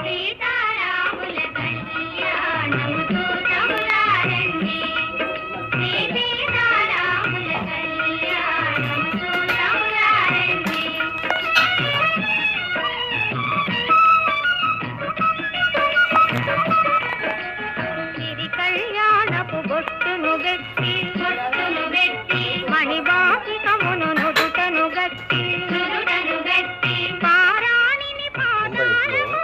సీతారాముల కళ్యాణము చూద్దామురారండి. శ్రీ సీతారాముల కళ్యాణము చూద్దామురారండి. సిరి కళ్యాణపు బొట్టును గట్టి మణిబాసికమును నుదుటను గట్టి పారాణిని పాదారము